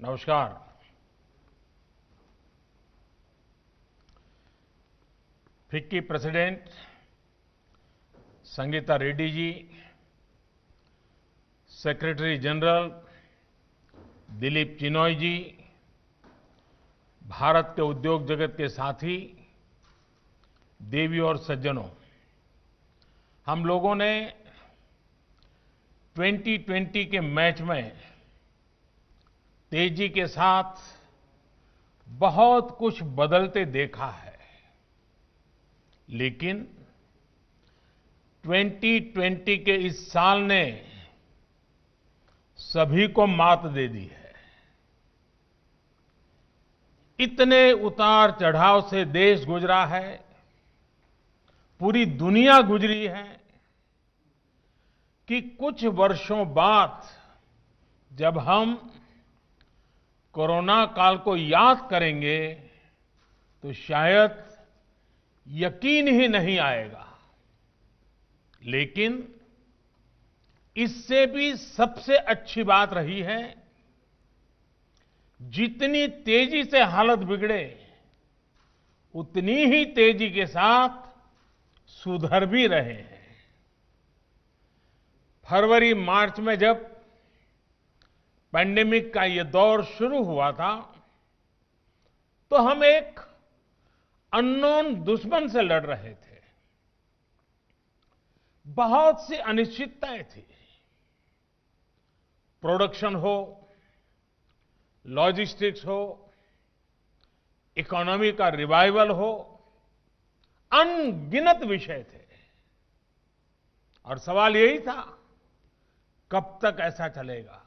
नमस्कार। FICCI president Sangeeta Reddy ji, secretary general Dilip Chinoy जी, भारत के उद्योग जगत के साथी, देवी और सज्जनों, हम लोगों ने 2020 के मैच में तेजी के साथ बहुत कुछ बदलते देखा है, लेकिन 2020 के इस साल ने सभी को मात दे दी है। इतने उतार चढ़ाव से देश गुजरा है, पूरी दुनिया गुजरी है कि कुछ वर्षों बाद जब हम कोरोना काल को याद करेंगे तो शायद यकीन ही नहीं आएगा। लेकिन इससे भी सबसे अच्छी बात रही है, जितनी तेजी से हालत बिगड़े उतनी ही तेजी के साथ सुधर भी रहे हैं। फरवरी मार्च में जब पैंडेमिक का ये दौर शुरू हुआ था तो हम एक अननोन दुश्मन से लड़ रहे थे। बहुत सी अनिश्चितताएं थी। प्रोडक्शन हो, लॉजिस्टिक्स हो, इकोनॉमी का रिवाइवल हो, अनगिनत विषय थे और सवाल यही था, कब तक ऐसा चलेगा।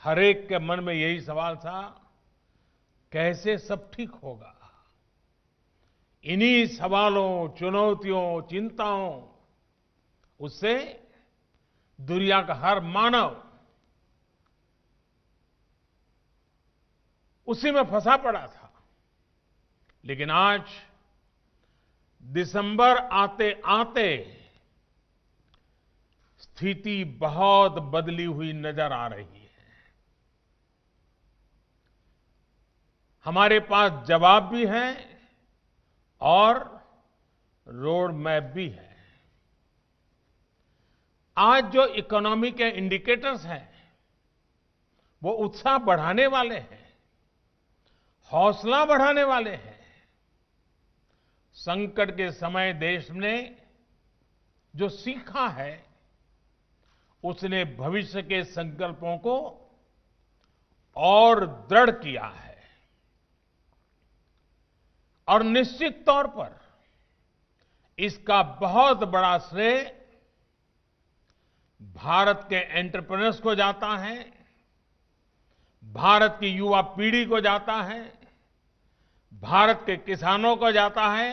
हर एक के मन में यही सवाल था, कैसे सब ठीक होगा। इन्हीं सवालों, चुनौतियों, चिंताओं उससे दुनिया का हर मानव उसी में फंसा पड़ा था। लेकिन आज दिसंबर आते आते स्थिति बहुत बदली हुई नजर आ रही है। हमारे पास जवाब भी है और रोड मैप भी है। आज जो इकोनॉमी के इंडिकेटर्स हैं वो उत्साह बढ़ाने वाले हैं, हौसला बढ़ाने वाले हैं। संकट के समय देश ने जो सीखा है उसने भविष्य के संकल्पों को और दृढ़ किया है। और निश्चित तौर पर इसका बहुत बड़ा श्रेय भारत के एंटरप्रेन्योर्स को जाता है, भारत की युवा पीढ़ी को जाता है, भारत के किसानों को जाता है,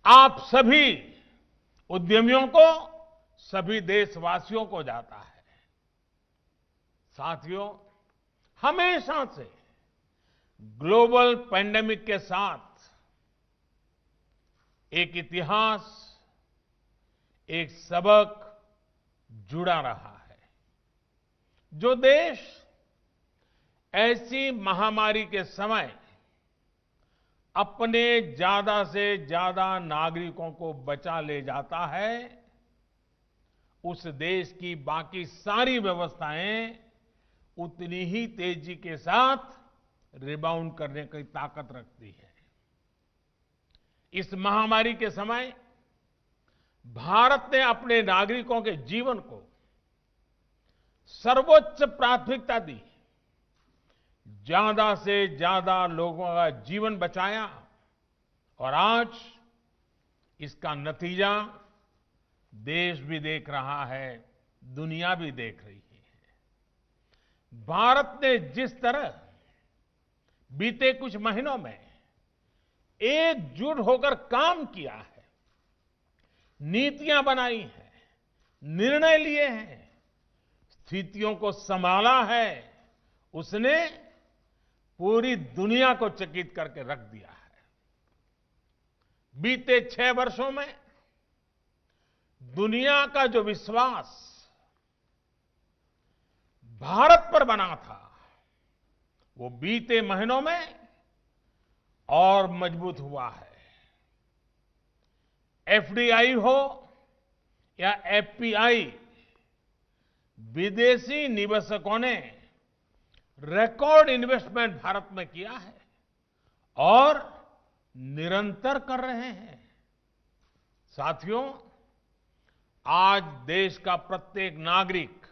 आप सभी उद्यमियों को, सभी देशवासियों को जाता है। साथियों, हमेशा से ग्लोबल पैंडेमिक के साथ एक इतिहास, एक सबक जुड़ा रहा है। जो देश ऐसी महामारी के समय अपने ज्यादा से ज्यादा नागरिकों को बचा ले जाता है, उस देश की बाकी सारी व्यवस्थाएं उतनी ही तेजी के साथ रिबाउंड करने की ताकत रखती है। इस महामारी के समय भारत ने अपने नागरिकों के जीवन को सर्वोच्च प्राथमिकता दी, ज्यादा से ज्यादा लोगों का जीवन बचाया और आज इसका नतीजा देश भी देख रहा है, दुनिया भी देख रही है। भारत ने जिस तरह बीते कुछ महीनों में एकजुट होकर काम किया है, नीतियां बनाई हैं, निर्णय लिए हैं, स्थितियों को संभाला है, उसने पूरी दुनिया को चकित करके रख दिया है। बीते 6 वर्षों में दुनिया का जो विश्वास भारत पर बना था, वो बीते महीनों में और मजबूत हुआ है। एफडीआई हो या एफपीआई, विदेशी निवेशकों ने रिकॉर्ड इन्वेस्टमेंट भारत में किया है और निरंतर कर रहे हैं। साथियों, आज देश का प्रत्येक नागरिक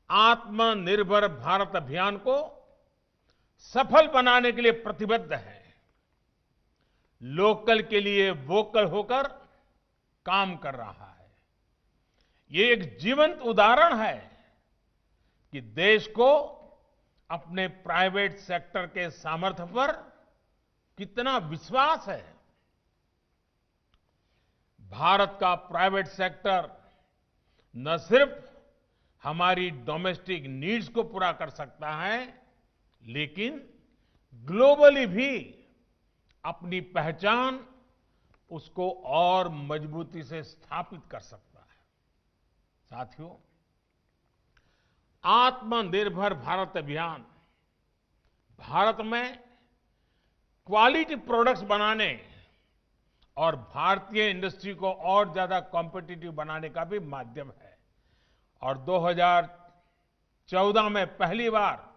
आत्मनिर्भर भारत अभियान को सफल बनाने के लिए प्रतिबद्ध है। लोकल के लिए वोकल होकर काम कर रहा है। ये एक जीवंत उदाहरण है कि देश को अपने प्राइवेट सेक्टर के सामर्थ्य पर कितना विश्वास है। भारत का प्राइवेट सेक्टर न सिर्फ हमारी डोमेस्टिक नीड्स को पूरा कर सकता है, लेकिन ग्लोबली भी अपनी पहचान उसको और मजबूती से स्थापित कर सकता है। साथियों, आत्मनिर्भर भारत अभियान भारत में क्वालिटी प्रोडक्ट्स बनाने और भारतीय इंडस्ट्री को और ज्यादा कॉम्पिटिटिव बनाने का भी माध्यम है। और 2014 में पहली बार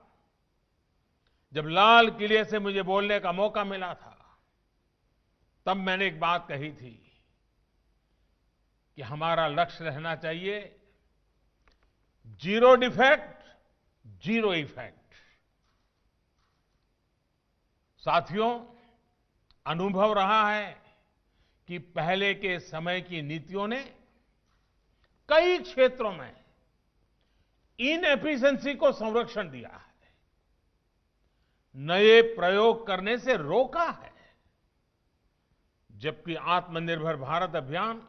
जब लाल किले से मुझे बोलने का मौका मिला था, तब मैंने एक बात कही थी कि हमारा लक्ष्य रहना चाहिए जीरो डिफेक्ट, जीरो इफेक्ट। साथियों, अनुभव रहा है कि पहले के समय की नीतियों ने कई क्षेत्रों में इनएफिशिएंसी को संरक्षण दिया है, नए प्रयोग करने से रोका है, जबकि आत्मनिर्भर भारत अभियान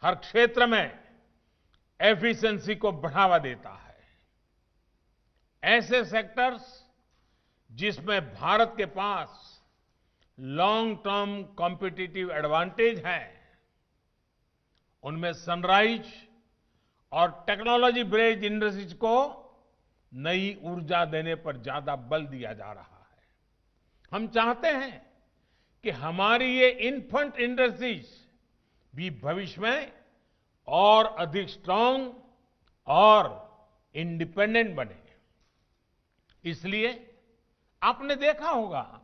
हर क्षेत्र में एफिशिएंसी को बढ़ावा देता है। ऐसे सेक्टर्स जिसमें भारत के पास लॉन्ग टर्म कॉम्पिटिटिव एडवांटेज है, उनमें सनराइज और टेक्नोलॉजी बेस्ड इंडस्ट्रीज को नई ऊर्जा देने पर ज्यादा बल दिया जा रहा है। हम चाहते हैं कि हमारी ये इन्फेंट इंडस्ट्रीज भी भविष्य में और अधिक स्ट्रांग और इंडिपेंडेंट बने। इसलिए आपने देखा होगा,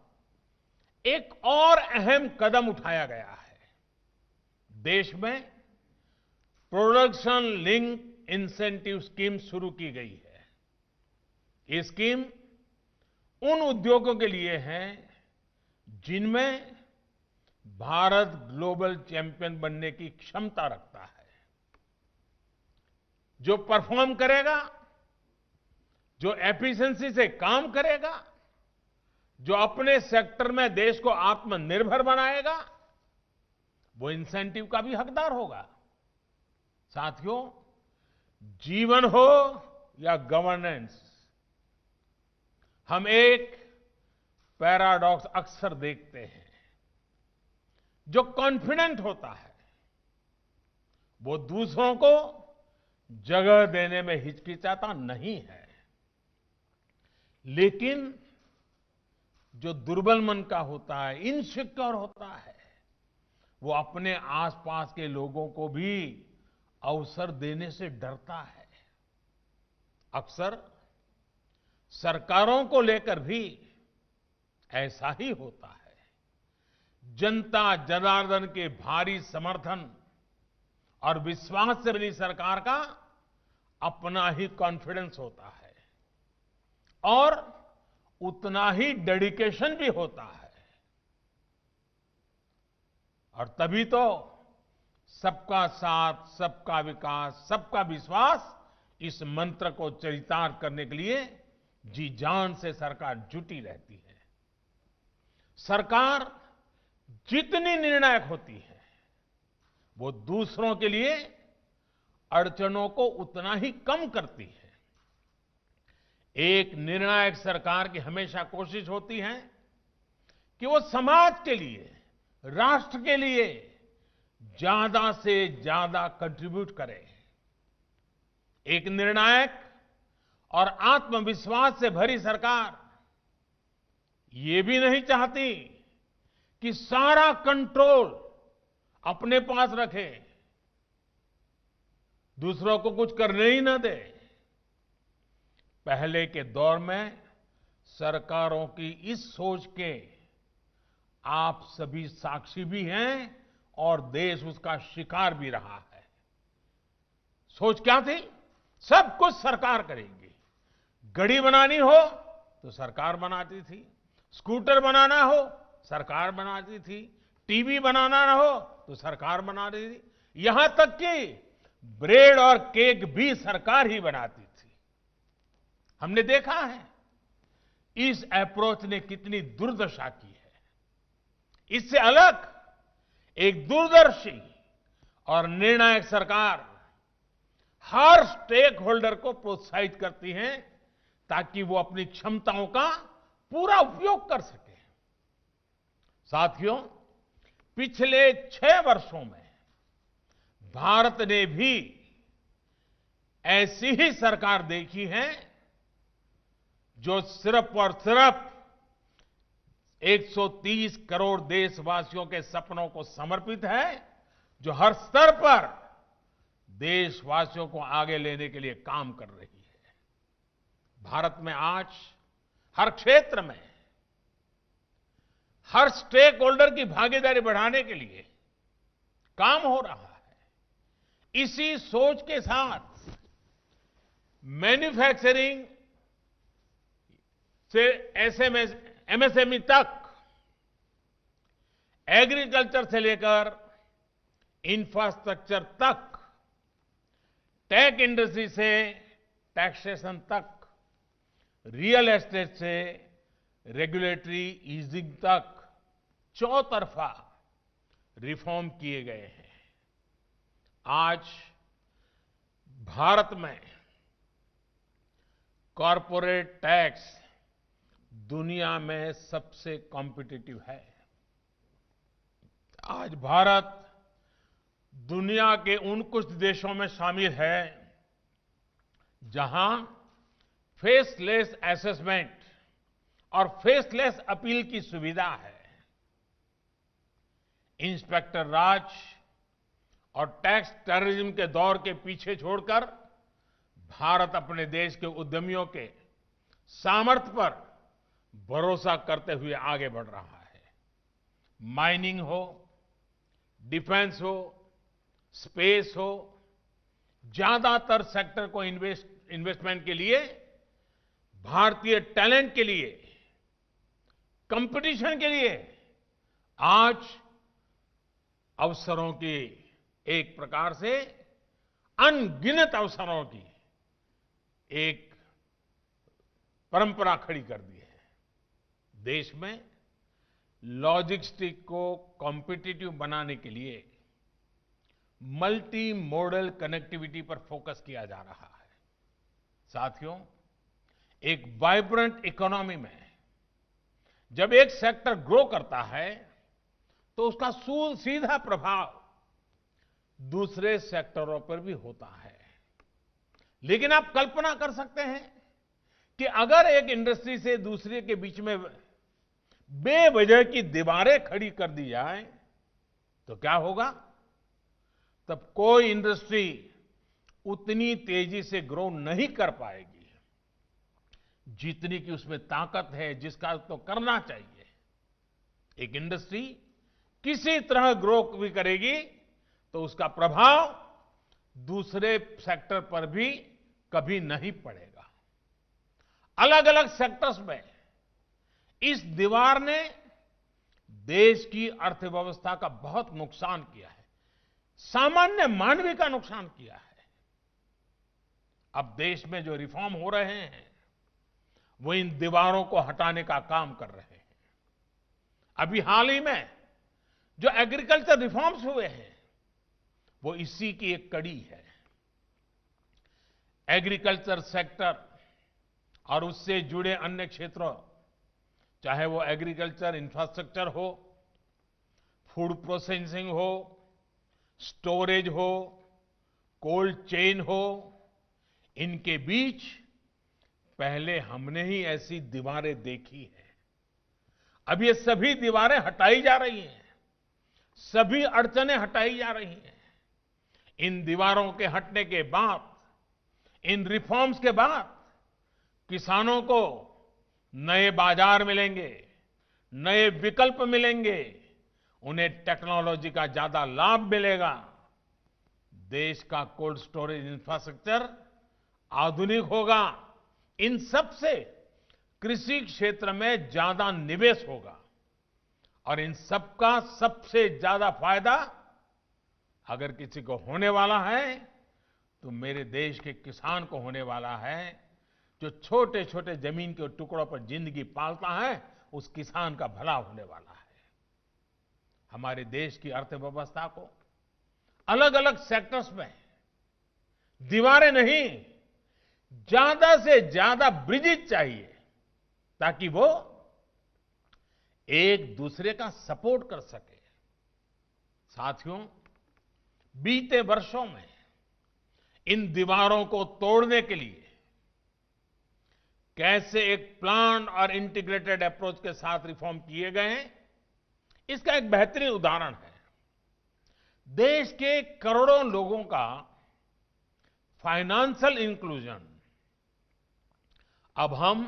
एक और अहम कदम उठाया गया है। देश में प्रोडक्शन लिंक इंसेंटिव स्कीम शुरू की गई है। ये स्कीम उन उद्योगों के लिए है जिनमें भारत ग्लोबल चैंपियन बनने की क्षमता रखता है। जो परफॉर्म करेगा, जो एफिशिएंसी से काम करेगा, जो अपने सेक्टर में देश को आत्मनिर्भर बनाएगा, वो इंसेंटिव का भी हकदार होगा। साथियों, जीवन हो या गवर्नेंस, हम एक पैराडॉक्स अक्सर देखते हैं। जो कॉन्फिडेंट होता है वो दूसरों को जगह देने में हिचकिचाता नहीं है, लेकिन जो दुर्बल मन का होता है, इनसिक्योर होता है, वो अपने आसपास के लोगों को भी अवसर देने से डरता है। अक्सर सरकारों को लेकर भी ऐसा ही होता है। जनता जनार्दन के भारी समर्थन और विश्वास से बनी सरकार का अपना ही कॉन्फिडेंस होता है और उतना ही डेडिकेशन भी होता है। और तभी तो सबका साथ, सबका विकास, सबका विश्वास, इस मंत्र को चरितार्थ करने के लिए जी जान से सरकार जुटी रहती है। सरकार जितनी निर्णायक होती है, वो दूसरों के लिए अड़चनों को उतना ही कम करती है। एक निर्णायक सरकार की हमेशा कोशिश होती है कि वो समाज के लिए, राष्ट्र के लिए ज्यादा से ज्यादा कंट्रीब्यूट करे। एक निर्णायक और आत्मविश्वास से भरी सरकार ये भी नहीं चाहती कि सारा कंट्रोल अपने पास रखे, दूसरों को कुछ करने ही न दे। पहले के दौर में सरकारों की इस सोच के आप सभी साक्षी भी हैं और देश उसका शिकार भी रहा है। सोच क्या थी? सब कुछ सरकार करेगी। घड़ी बनानी हो तो सरकार बनाती थी, स्कूटर बनाना हो सरकार बनाती थी, टीवी बनाना ना हो तो सरकार बना रही थी, यहां तक कि ब्रेड और केक भी सरकार ही बनाती थी। हमने देखा है इस अप्रोच ने कितनी दुर्दशा की है। इससे अलग एक दूरदर्शी और निर्णायक सरकार हर स्टेक होल्डर को प्रोत्साहित करती है ताकि वो अपनी क्षमताओं का पूरा उपयोग कर सके। साथियों, पिछले 6 वर्षों में भारत ने भी ऐसी ही सरकार देखी है जो सिर्फ और सिर्फ 130 करोड़ देशवासियों के सपनों को समर्पित है, जो हर स्तर पर देशवासियों को आगे लेने के लिए काम कर रही है। भारत में आज हर क्षेत्र में हर स्टेक होल्डर की भागीदारी बढ़ाने के लिए काम हो रहा है। इसी सोच के साथ मैन्युफैक्चरिंग से एमएसएमई तक, एग्रीकल्चर से लेकर इंफ्रास्ट्रक्चर तक, टेक इंडस्ट्री से टैक्सेशन तक, रियल एस्टेट से रेगुलेटरी ईजिंग तक चौतरफा रिफॉर्म किए गए हैं। आज भारत में कॉरपोरेट टैक्स दुनिया में सबसे कॉम्पिटिटिव है। आज भारत दुनिया के उन कुछ देशों में शामिल है जहां फेसलेस असेसमेंट और फेसलेस अपील की सुविधा है। इंस्पेक्टर राज और टैक्स टेररिज्म के दौर के पीछे छोड़कर भारत अपने देश के उद्यमियों के सामर्थ्य पर भरोसा करते हुए आगे बढ़ रहा है। माइनिंग हो, डिफेंस हो, स्पेस हो, ज्यादातर सेक्टर को इन्वेस्टमेंट के लिए, भारतीय टैलेंट के लिए, कंपटीशन के लिए आज अवसरों की, एक प्रकार से अनगिनत अवसरों की एक परंपरा खड़ी कर दी है। देश में लॉजिस्टिक को कॉम्पिटिटिव बनाने के लिए मल्टी मॉडल कनेक्टिविटी पर फोकस किया जा रहा है। साथियों, एक वाइब्रेंट इकोनॉमी में जब एक सेक्टर ग्रो करता है तो उसका सीधा प्रभाव दूसरे सेक्टरों पर भी होता है। लेकिन आप कल्पना कर सकते हैं कि अगर एक इंडस्ट्री से दूसरे के बीच में बेवजह की दीवारें खड़ी कर दी जाए तो क्या होगा? तब कोई इंडस्ट्री उतनी तेजी से ग्रो नहीं कर पाएगी जितनी की उसमें ताकत है, जिसका तो करना चाहिए। एक इंडस्ट्री किसी तरह ग्रो भी करेगी तो उसका प्रभाव दूसरे सेक्टर पर भी कभी नहीं पड़ेगा। अलग अलग सेक्टर्स में इस दीवार ने देश की अर्थव्यवस्था का बहुत नुकसान किया है, सामान्य मानवीय का नुकसान किया है। अब देश में जो रिफॉर्म हो रहे हैं वो इन दीवारों को हटाने का काम कर रहे हैं। अभी हाल ही में जो एग्रीकल्चर रिफॉर्म्स हुए हैं वो इसी की एक कड़ी है। एग्रीकल्चर सेक्टर और उससे जुड़े अन्य क्षेत्रों, चाहे वो एग्रीकल्चर इंफ्रास्ट्रक्चर हो, फूड प्रोसेसिंग हो, स्टोरेज हो, कोल्ड चेन हो, इनके बीच पहले हमने ही ऐसी दीवारें देखी हैं। अब ये सभी दीवारें हटाई जा रही हैं, सभी अड़चनें हटाई जा रही हैं। इन दीवारों के हटने के बाद, इन रिफॉर्म्स के बाद किसानों को नए बाजार मिलेंगे, नए विकल्प मिलेंगे, उन्हें टेक्नोलॉजी का ज्यादा लाभ मिलेगा। देश का कोल्ड स्टोरेज इंफ्रास्ट्रक्चर आधुनिक होगा। इन सब से कृषि क्षेत्र में ज्यादा निवेश होगा और इन सब का सबसे ज्यादा फायदा अगर किसी को होने वाला है तो मेरे देश के किसान को होने वाला है। जो छोटे छोटे जमीन के टुकड़ों पर जिंदगी पालता है, उस किसान का भला होने वाला है। हमारे देश की अर्थव्यवस्था को अलग अलग सेक्टर्स में दीवारें नहीं, ज्यादा से ज्यादा ब्रिजेज चाहिए ताकि वो एक दूसरे का सपोर्ट कर सके। साथियों, बीते वर्षों में इन दीवारों को तोड़ने के लिए कैसे एक प्लान और इंटीग्रेटेड अप्रोच के साथ रिफॉर्म किए गए हैं, इसका एक बेहतरीन उदाहरण है। देश के करोड़ों लोगों का फाइनेंशियल इंक्लूजन अब हम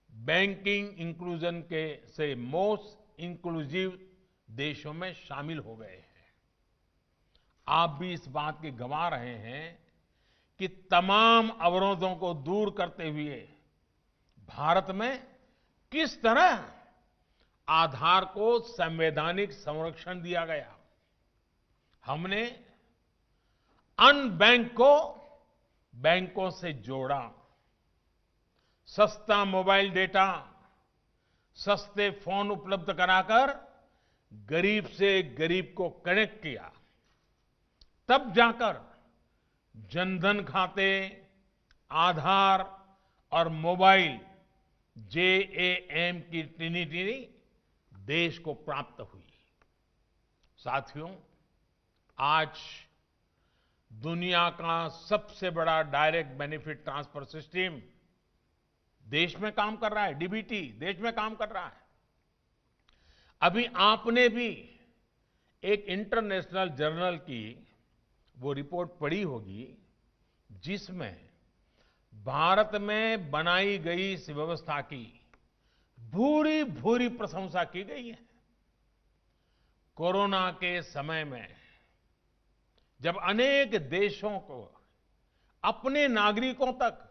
बैंकिंग इंक्लूजन के से मोस्ट इंक्लूसिव देशों में शामिल हो गए हैं। आप भी इस बात के गवाह रहे हैं कि तमाम अवरोधों को दूर करते हुए भारत में किस तरह आधार को संवैधानिक संरक्षण दिया गया। हमने अनबैंक को बैंकों से जोड़ा, सस्ता मोबाइल डेटा, सस्ते फोन उपलब्ध कराकर गरीब से गरीब को कनेक्ट किया। तब जाकर जनधन खाते, आधार और मोबाइल JAM की ट्रिनिटी देश को प्राप्त हुई। साथियों, आज दुनिया का सबसे बड़ा डायरेक्ट बेनिफिट ट्रांसफर सिस्टम देश में काम कर रहा है। DBT देश में काम कर रहा है। अभी आपने भी एक इंटरनेशनल जर्नल की वो रिपोर्ट पढ़ी होगी जिसमें भारत में बनाई गई इस व्यवस्था की भूरी भूरी प्रशंसा की गई है। कोरोना के समय में जब अनेक देशों को अपने नागरिकों तक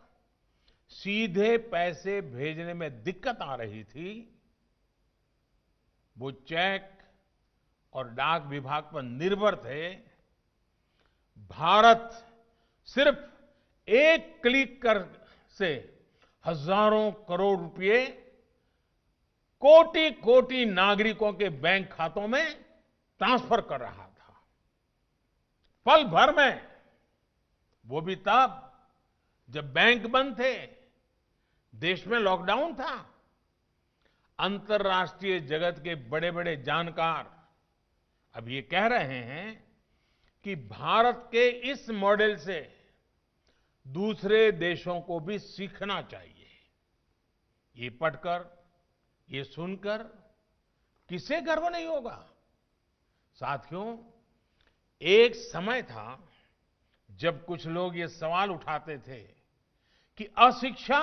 सीधे पैसे भेजने में दिक्कत आ रही थी, वो चेक और डाक विभाग पर निर्भर थे। भारत सिर्फ एक क्लिक कर से हजारों करोड़ रुपए कोटि कोटि नागरिकों के बैंक खातों में ट्रांसफर कर रहा था। पल भर में, वो भी तब जब बैंक बंद थे, देश में लॉकडाउन था। अंतर्राष्ट्रीय जगत के बड़े बड़े जानकार अब ये कह रहे हैं कि भारत के इस मॉडल से दूसरे देशों को भी सीखना चाहिए। ये पढ़कर, ये सुनकर किसे गर्व नहीं होगा। साथियों, एक समय था जब कुछ लोग ये सवाल उठाते थे कि अशिक्षा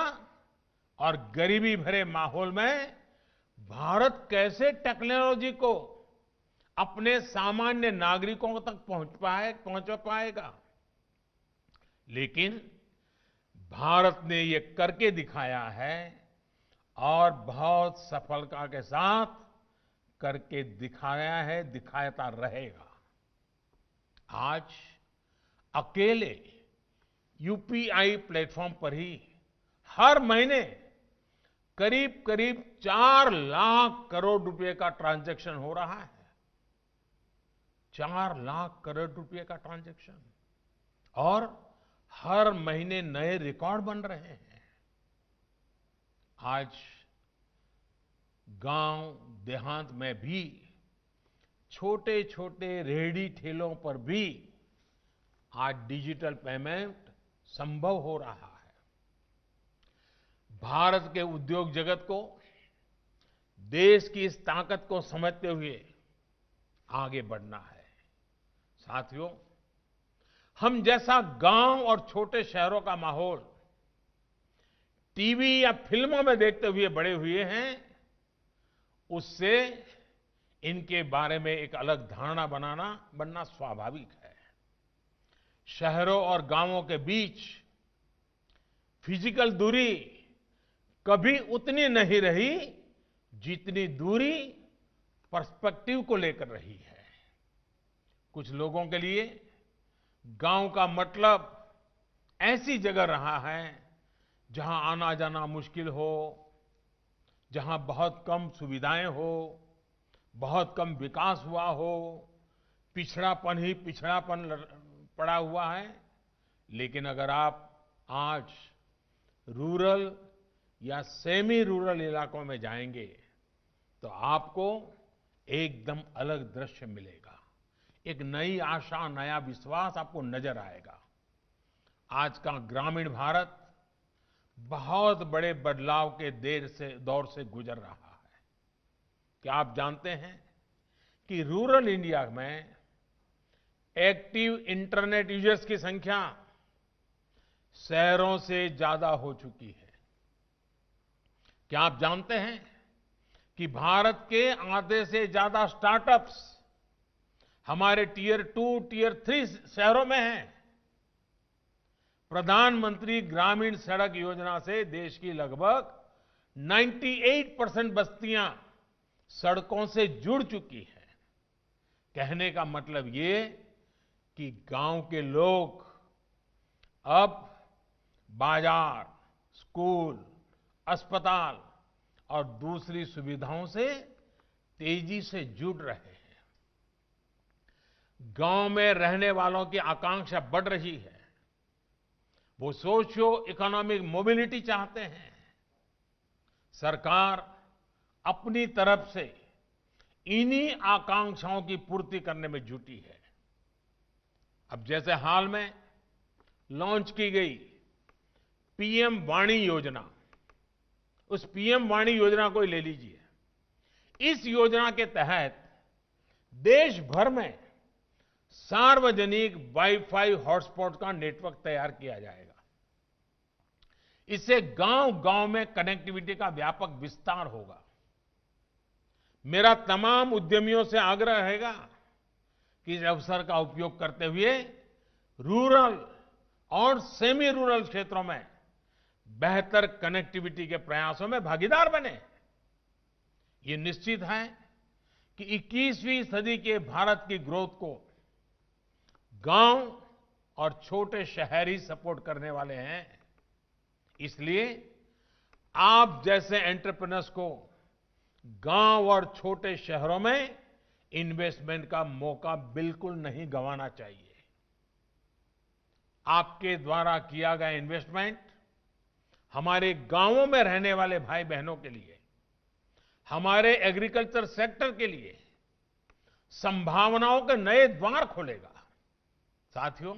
और गरीबी भरे माहौल में भारत कैसे टेक्नोलॉजी को अपने सामान्य नागरिकों तक पहुंच पाएगा। लेकिन भारत ने ये करके दिखाया है और बहुत सफलता के साथ करके दिखाया है, दिखाता रहेगा। आज अकेले UPI प्लेटफॉर्म पर ही हर महीने करीब करीब 4 लाख करोड़ रुपए का ट्रांजैक्शन हो रहा है। 4 लाख करोड़ रुपए का ट्रांजैक्शन, और हर महीने नए रिकॉर्ड बन रहे हैं। आज गांव देहात में भी छोटे छोटे रेहड़ी ठेलों पर भी आज डिजिटल पेमेंट संभव हो रहा है। भारत के उद्योग जगत को देश की इस ताकत को समझते हुए आगे बढ़ना है। साथियों, हम जैसा गांव और छोटे शहरों का माहौल टीवी या फिल्मों में देखते हुए बड़े हुए हैं, उससे इनके बारे में एक अलग धारणा बनना स्वाभाविक है। शहरों और गांवों के बीच फिजिकल दूरी कभी उतनी नहीं रही जितनी दूरी पर्सपेक्टिव को लेकर रही है। कुछ लोगों के लिए गांव का मतलब ऐसी जगह रहा है जहां आना जाना मुश्किल हो, जहां बहुत कम सुविधाएं हो, बहुत कम विकास हुआ हो, पिछड़ापन ही पिछड़ापन पड़ा हुआ है। लेकिन अगर आप आज रूरल या सेमी रूरल इलाकों में जाएंगे तो आपको एकदम अलग दृश्य मिलेगा। एक नई आशा, नया विश्वास आपको नजर आएगा। आज का ग्रामीण भारत बहुत बड़े बदलाव के दौर से गुजर रहा है। क्या आप जानते हैं कि रूरल इंडिया में एक्टिव इंटरनेट यूजर्स की संख्या शहरों से ज्यादा हो चुकी है? क्या आप जानते हैं कि भारत के आधे से ज्यादा स्टार्टअप्स हमारे टियर 2, टियर 3 शहरों में हैं? प्रधानमंत्री ग्रामीण सड़क योजना से देश की लगभग 98% बस्तियां सड़कों से जुड़ चुकी हैं। कहने का मतलब ये कि गांव के लोग अब बाजार, स्कूल, अस्पताल और दूसरी सुविधाओं से तेजी से जुड़ रहे हैं। गांव में रहने वालों की आकांक्षा बढ़ रही है। वो सोशियो इकोनॉमिक मोबिलिटी चाहते हैं। सरकार अपनी तरफ से इन्हीं आकांक्षाओं की पूर्ति करने में जुटी है। अब जैसे हाल में लॉन्च की गई पीएम वाणी योजना, उस पीएम वाणी योजना को ही ले लीजिए। इस योजना के तहत देश भर में सार्वजनिक वाईफाई हॉटस्पॉट का नेटवर्क तैयार किया जाएगा। इससे गांव-गांव में कनेक्टिविटी का व्यापक विस्तार होगा। मेरा तमाम उद्यमियों से आग्रह रहेगा कि इस अवसर का उपयोग करते हुए रूरल और सेमी रूरल क्षेत्रों में बेहतर कनेक्टिविटी के प्रयासों में भागीदार बने। ये निश्चित है कि 21वीं सदी के भारत की ग्रोथ को गांव और छोटे शहर ही सपोर्ट करने वाले हैं। इसलिए आप जैसे एंटरप्रेन्योर्स को गांव और छोटे शहरों में इन्वेस्टमेंट का मौका बिल्कुल नहीं गंवाना चाहिए। आपके द्वारा किया गया इन्वेस्टमेंट हमारे गांवों में रहने वाले भाई बहनों के लिए, हमारे एग्रीकल्चर सेक्टर के लिए संभावनाओं के नए द्वार खोलेगा। साथियों,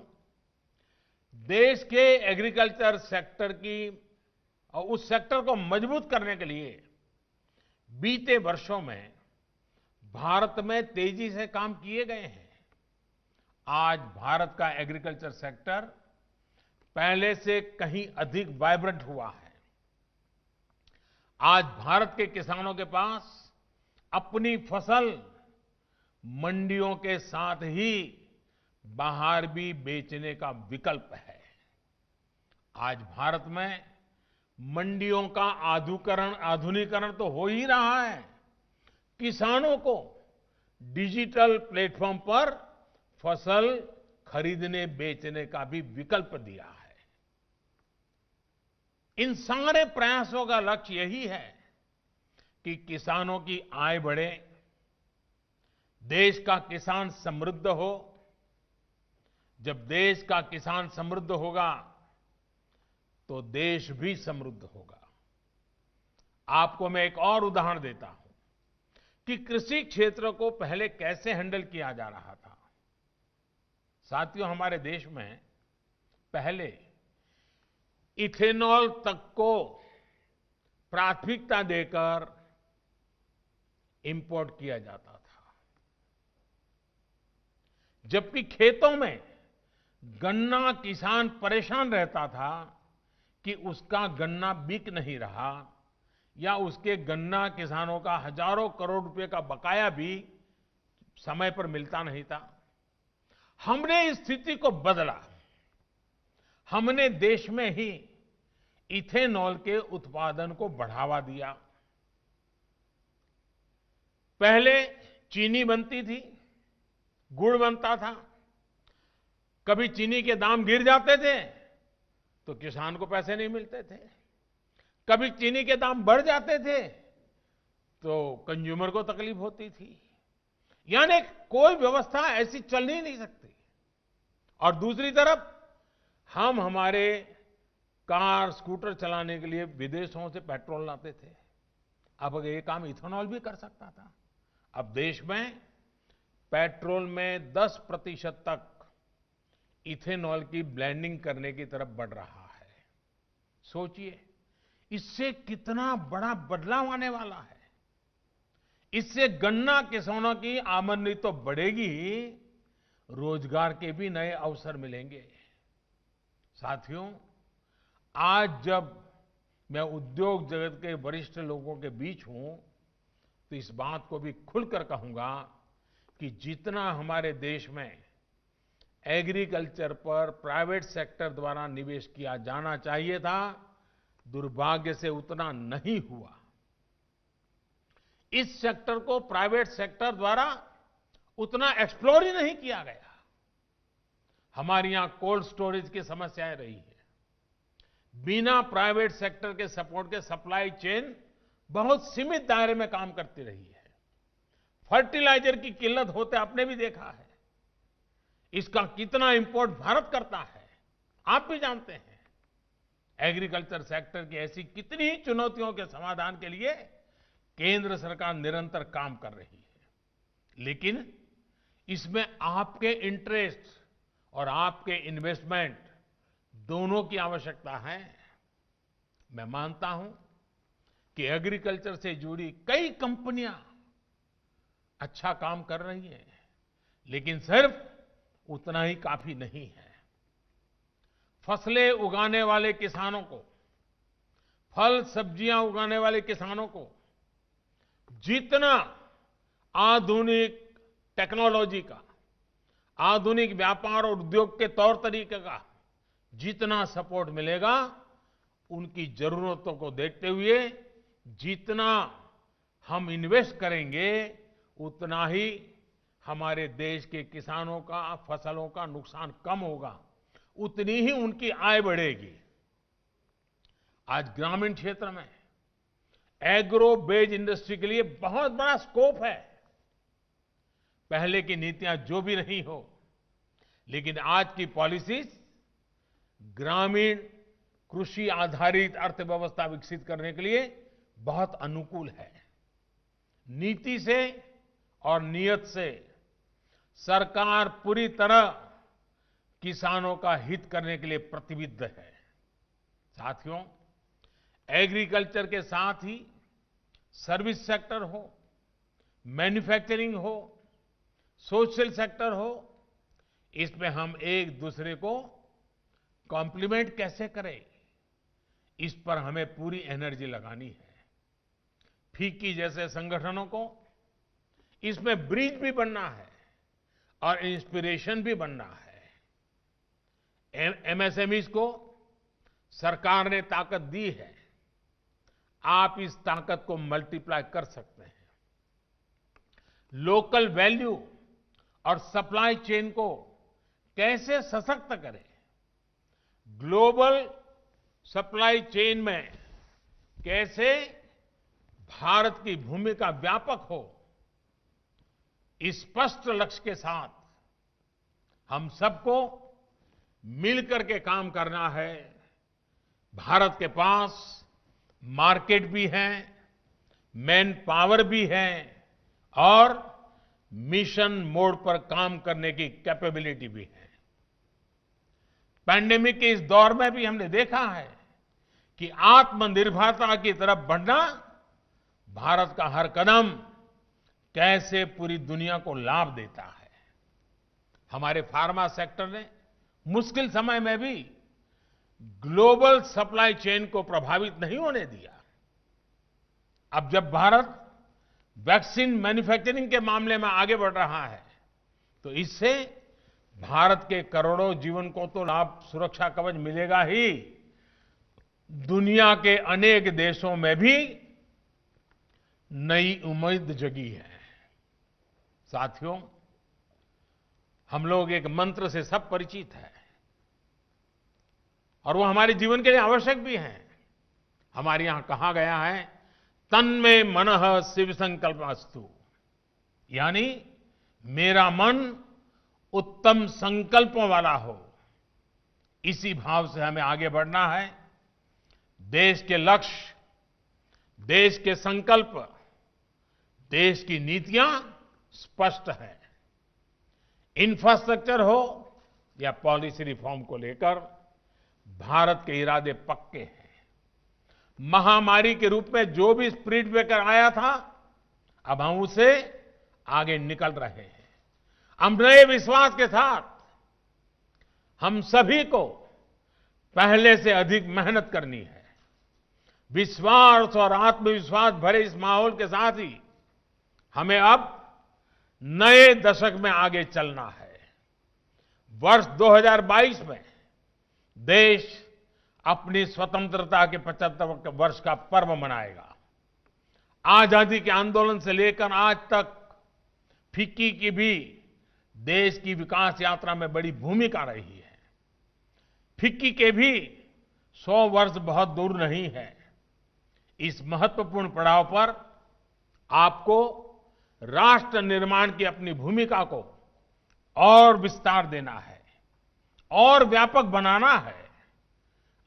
देश के एग्रीकल्चर सेक्टर की और उस सेक्टर को मजबूत करने के लिए बीते वर्षों में भारत में तेजी से काम किए गए हैं। आज भारत का एग्रीकल्चर सेक्टर पहले से कहीं अधिक वाइब्रेंट हुआ है। आज भारत के किसानों के पास अपनी फसल मंडियों के साथ ही बाहर भी बेचने का विकल्प है। आज भारत में मंडियों का आधुनिकीकरण तो हो ही रहा है। किसानों को डिजिटल प्लेटफॉर्म पर फसल खरीदने बेचने का भी विकल्प दिया है। इन सारे प्रयासों का लक्ष्य यही है कि किसानों की आय बढ़े, देश का किसान समृद्ध हो। जब देश का किसान समृद्ध होगा तो देश भी समृद्ध होगा। आपको मैं एक और उदाहरण देता हूं कि कृषि क्षेत्र को पहले कैसे हैंडल किया जा रहा था। साथियों, हमारे देश में पहले इथेनॉल तक को प्राथमिकता देकर इंपोर्ट किया जाता था, जबकि खेतों में गन्ना किसान परेशान रहता था कि उसका गन्ना बिक नहीं रहा या उसके गन्ना किसानों का हजारों करोड़ रुपए का बकाया भी समय पर मिलता नहीं था। हमने इस स्थिति को बदला। हमने देश में ही इथेनॉल के उत्पादन को बढ़ावा दिया। पहले चीनी बनती थी, गुड़ बनता था। कभी चीनी के दाम गिर जाते थे तो किसान को पैसे नहीं मिलते थे, कभी चीनी के दाम बढ़ जाते थे तो कंज्यूमर को तकलीफ होती थी। यानी कोई व्यवस्था ऐसी चल ही नहीं सकती। और दूसरी तरफ हम हमारे कार स्कूटर चलाने के लिए विदेशों से पेट्रोल लाते थे। अब ये काम इथेनॉल भी कर सकता था। अब देश में पेट्रोल में 10% तक इथेनॉल की ब्लेंडिंग करने की तरफ बढ़ रहा है। सोचिए, इससे कितना बड़ा बदलाव आने वाला है। इससे गन्ना किसानों की आमदनी तो बढ़ेगी, रोजगार के भी नए अवसर मिलेंगे। साथियों, आज जब मैं उद्योग जगत के वरिष्ठ लोगों के बीच हूं तो इस बात को भी खुलकर कहूंगा कि जितना हमारे देश में एग्रीकल्चर पर प्राइवेट सेक्टर द्वारा निवेश किया जाना चाहिए था, दुर्भाग्य से उतना नहीं हुआ। इस सेक्टर को प्राइवेट सेक्टर द्वारा उतना एक्सप्लोर ही नहीं किया गया। हमारे यहां कोल्ड स्टोरेज की समस्याएं रही है। बिना प्राइवेट सेक्टर के सपोर्ट के सप्लाई चेन बहुत सीमित दायरे में काम करती रही है। फर्टिलाइजर की किल्लत होते आपने भी देखा है। इसका कितना इंपोर्ट भारत करता है आप भी जानते हैं। एग्रीकल्चर सेक्टर की ऐसी कितनी ही चुनौतियों के समाधान के लिए केंद्र सरकार निरंतर काम कर रही है। लेकिन इसमें आपके इंटरेस्ट और आपके इन्वेस्टमेंट दोनों की आवश्यकता है। मैं मानता हूं कि एग्रीकल्चर से जुड़ी कई कंपनियां अच्छा काम कर रही हैं, लेकिन सिर्फ उतना ही काफी नहीं है। फसलें उगाने वाले किसानों को, फल सब्जियां उगाने वाले किसानों को जितना आधुनिक टेक्नोलॉजी का, आधुनिक व्यापार और उद्योग के तौर तरीके का जितना सपोर्ट मिलेगा, उनकी जरूरतों को देखते हुए जितना हम इन्वेस्ट करेंगे, उतना ही हमारे देश के किसानों का, फसलों का नुकसान कम होगा, उतनी ही उनकी आय बढ़ेगी। आज ग्रामीण क्षेत्र में एग्रो बेस्ड इंडस्ट्री के लिए बहुत बड़ा स्कोप है। पहले की नीतियां जो भी रही हो, लेकिन आज की पॉलिसीज ग्रामीण कृषि आधारित अर्थव्यवस्था विकसित करने के लिए बहुत अनुकूल है। नीति से और नियत से सरकार पूरी तरह किसानों का हित करने के लिए प्रतिबद्ध है। साथियों, एग्रीकल्चर के साथ ही सर्विस सेक्टर हो, मैन्युफैक्चरिंग हो, सोशल सेक्टर हो, इसमें हम एक दूसरे को कॉम्प्लीमेंट कैसे करें, इस पर हमें पूरी एनर्जी लगानी है। फीकी जैसे संगठनों को इसमें ब्रिज भी बनना है और इंस्पिरेशन भी बनना है। एमएसएमईज को सरकार ने ताकत दी है, आप इस ताकत को मल्टीप्लाई कर सकते हैं। लोकल वैल्यू और सप्लाई चेन को कैसे सशक्त करें, ग्लोबल सप्लाई चेन में कैसे भारत की भूमिका व्यापक हो, इस स्पष्ट लक्ष्य के साथ हम सबको मिलकर के काम करना है। भारत के पास मार्केट भी है, मैन पावर भी है और मिशन मोड पर काम करने की कैपेबिलिटी भी है। पैंडेमिक के इस दौर में भी हमने देखा है कि आत्मनिर्भरता की तरफ बढ़ना भारत का हर कदम कैसे पूरी दुनिया को लाभ देता है। हमारे फार्मा सेक्टर ने मुश्किल समय में भी ग्लोबल सप्लाई चेन को प्रभावित नहीं होने दिया। अब जब भारत वैक्सीन मैन्युफैक्चरिंग के मामले में आगे बढ़ रहा है तो इससे भारत के करोड़ों जीवन को तो लाभ, सुरक्षा कवच मिलेगा ही, दुनिया के अनेक देशों में भी नई उम्मीद जगी है। साथियों, हम लोग एक मंत्र से सब परिचित हैं और वो हमारे जीवन के लिए आवश्यक भी है। हमारे यहां कहा गया है, तन्मे मनः शिव संकल्पमस्तु, यानी मेरा मन उत्तम संकल्पों वाला हो। इसी भाव से हमें आगे बढ़ना है। देश के लक्ष्य, देश के संकल्प, देश की नीतियां स्पष्ट हैं। इंफ्रास्ट्रक्चर हो या पॉलिसी रिफॉर्म को लेकर भारत के इरादे पक्के हैं। महामारी के रूप में जो भी स्पिरिट ब्रेकर आया था, अब हम उसे आगे निकल रहे हैं। हम नए विश्वास के साथ हम सभी को पहले से अधिक मेहनत करनी है। विश्वास और आत्मविश्वास भरे इस माहौल के साथ ही हमें अब नए दशक में आगे चलना है। वर्ष 2022 में देश अपनी स्वतंत्रता के 75 वर्ष का पर्व मनाएगा। आजादी के आंदोलन से लेकर आज तक फिक्की की भी देश की विकास यात्रा में बड़ी भूमिका रही है। फिक्की के भी 100 वर्ष बहुत दूर नहीं है। इस महत्वपूर्ण पड़ाव पर आपको राष्ट्र निर्माण की अपनी भूमिका को और विस्तार देना है और व्यापक बनाना है।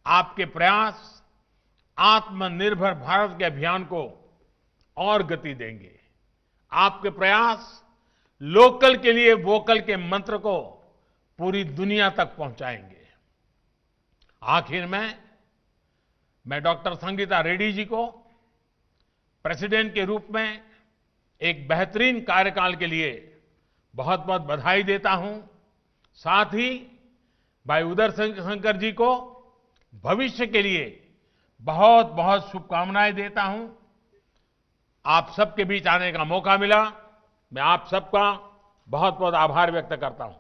आपके प्रयास आत्मनिर्भर भारत के अभियान को और गति देंगे। आपके प्रयास लोकल के लिए वोकल के मंत्र को पूरी दुनिया तक पहुंचाएंगे। आखिर में मैं डॉक्टर संगीता रेड्डी जी को प्रेसिडेंट के रूप में एक बेहतरीन कार्यकाल के लिए बहुत बहुत बधाई देता हूं। साथ ही भाई उदय शंकर जी को भविष्य के लिए बहुत बहुत शुभकामनाएं देता हूं। आप सबके बीच आने का मौका मिला, मैं आप सबका बहुत बहुत आभार व्यक्त करता हूं।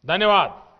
धन्यवाद।